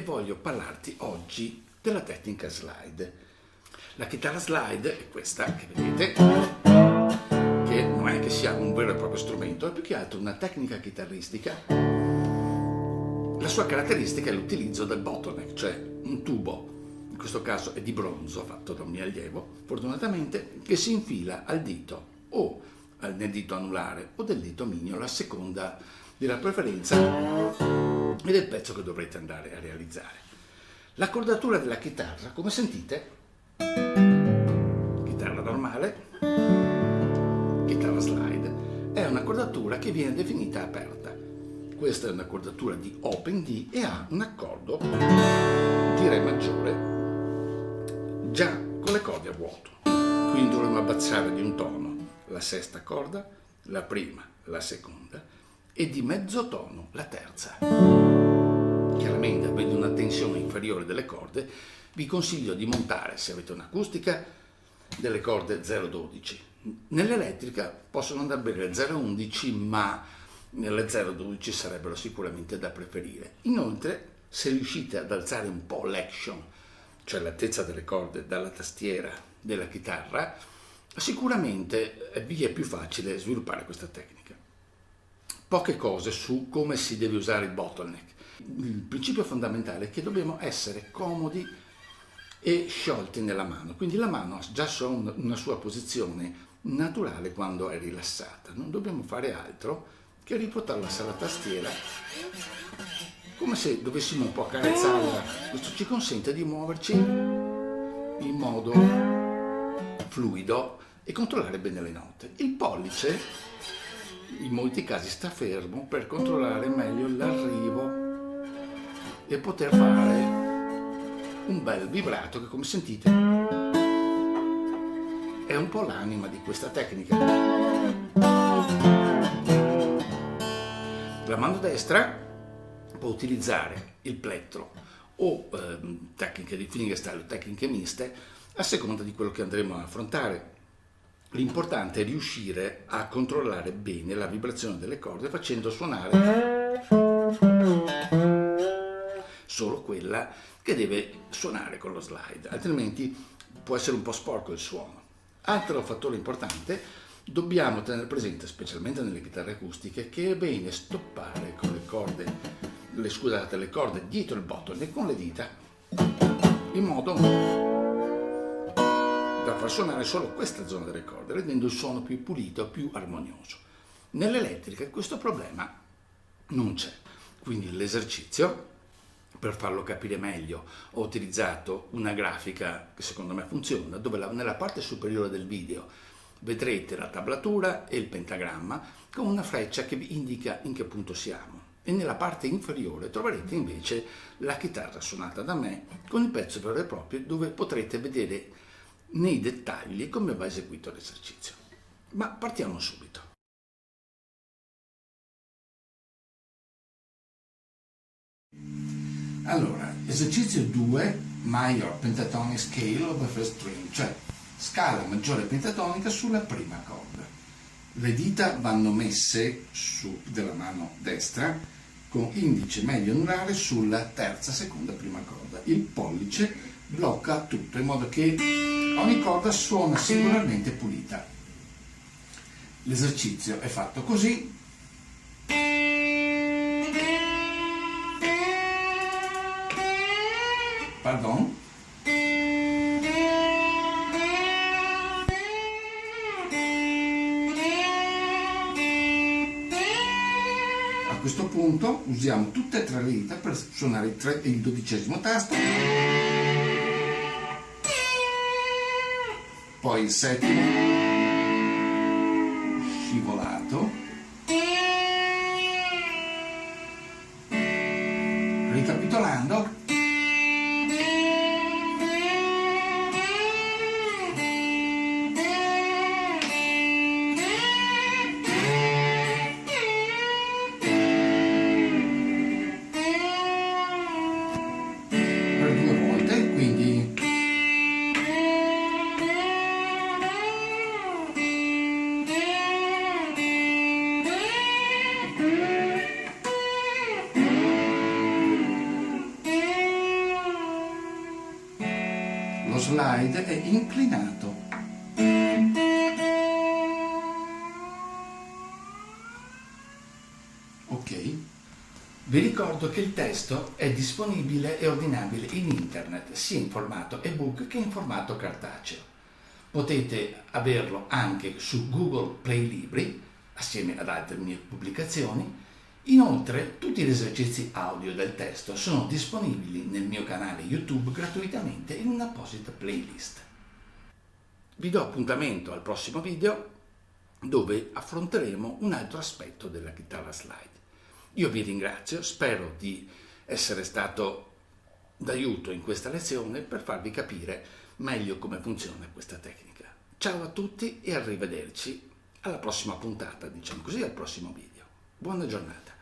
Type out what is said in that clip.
voglio parlarti oggi della tecnica slide. La chitarra slide è questa che vedete, che non è che sia un vero e proprio strumento, è più che altro una tecnica chitarristica. La sua caratteristica è l'utilizzo del bottleneck, cioè un tubo, in questo caso è di bronzo, fatto da un mio allievo, fortunatamente, che si infila al dito o nel dito anulare o del dito mignolo, a seconda della preferenza e del pezzo che dovrete andare a realizzare. L'accordatura della chitarra, come sentite, chitarra normale, chitarra slide, è un'accordatura che viene definita aperta. Questa è un'accordatura di open D e ha un accordo di Re maggiore già con le corde a vuoto. Quindi dovremo abbassare di un tono la sesta corda, la prima, la seconda e di mezzo tono la terza. Chiaramente, avendo una tensione inferiore delle corde, vi consiglio di montare, se avete un'acustica, delle corde 0,12. Nell'elettrica possono andare bene le 0,11, ma nelle 0,12 sarebbero sicuramente da preferire. Inoltre, se riuscite ad alzare un po' l'action, cioè l'altezza delle corde dalla tastiera della chitarra, sicuramente vi è più facile sviluppare questa tecnica. Poche cose su come si deve usare il bottleneck. Il principio fondamentale è che dobbiamo essere comodi e sciolti nella mano, quindi la mano ha già una sua posizione naturale quando è rilassata. Non dobbiamo fare altro che riportarla sulla tastiera come se dovessimo un po' accarezzarla. Questo ci consente di muoverci in modo fluido e controllare bene le note. Il pollice in molti casi sta fermo per controllare meglio l'arrivo e poter fare un bel vibrato che, come sentite, è un po' l'anima di questa tecnica. La mano destra può utilizzare il plettro o tecniche di fingerstyle o tecniche miste a seconda di quello che andremo a affrontare. L'importante è riuscire a controllare bene la vibrazione delle corde facendo suonare solo quella che deve suonare con lo slide, altrimenti può essere un po' sporco il suono. Altro fattore importante, dobbiamo tenere presente, specialmente nelle chitarre acustiche, che è bene stoppare con le corde dietro il bottleneck con le dita, in modo da far suonare solo questa zona delle corde, rendendo il suono più pulito, più armonioso. Nell'elettrica questo problema non c'è, quindi l'esercizio, per farlo capire meglio, ho utilizzato una grafica che secondo me funziona, dove nella parte superiore del video vedrete la tablatura e il pentagramma con una freccia che vi indica in che punto siamo, e nella parte inferiore troverete invece la chitarra suonata da me con il pezzo vero e proprio, dove potrete vedere nei dettagli come va eseguito l'esercizio. Ma partiamo subito. Allora, esercizio 2, Major Pentatonic Scale of the First String, cioè scala maggiore pentatonica sulla prima corda. Le dita vanno messe su della mano destra con indice medio anulare sulla terza, seconda, prima corda. Il pollice blocca tutto in modo che ogni corda suona singolarmente pulita. L'esercizio è fatto così. Pardon. A questo punto usiamo tutte e tre le dita per suonare il 12° tasto, poi il 7° scivolato, ricapitolando, per 2 volte, quindi slide è inclinato. Ok? Vi ricordo che il testo è disponibile e ordinabile in internet, sia in formato ebook che in formato cartaceo. Potete averlo anche su Google Play Libri, assieme ad altre mie pubblicazioni. Inoltre, tutti gli esercizi audio del testo sono disponibili nel mio canale YouTube gratuitamente in un'apposita playlist. Vi do appuntamento al prossimo video dove affronteremo un altro aspetto della chitarra slide. Io vi ringrazio, spero di essere stato d'aiuto in questa lezione per farvi capire meglio come funziona questa tecnica. Ciao a tutti e arrivederci alla prossima puntata, diciamo così, al prossimo video. Buona giornata.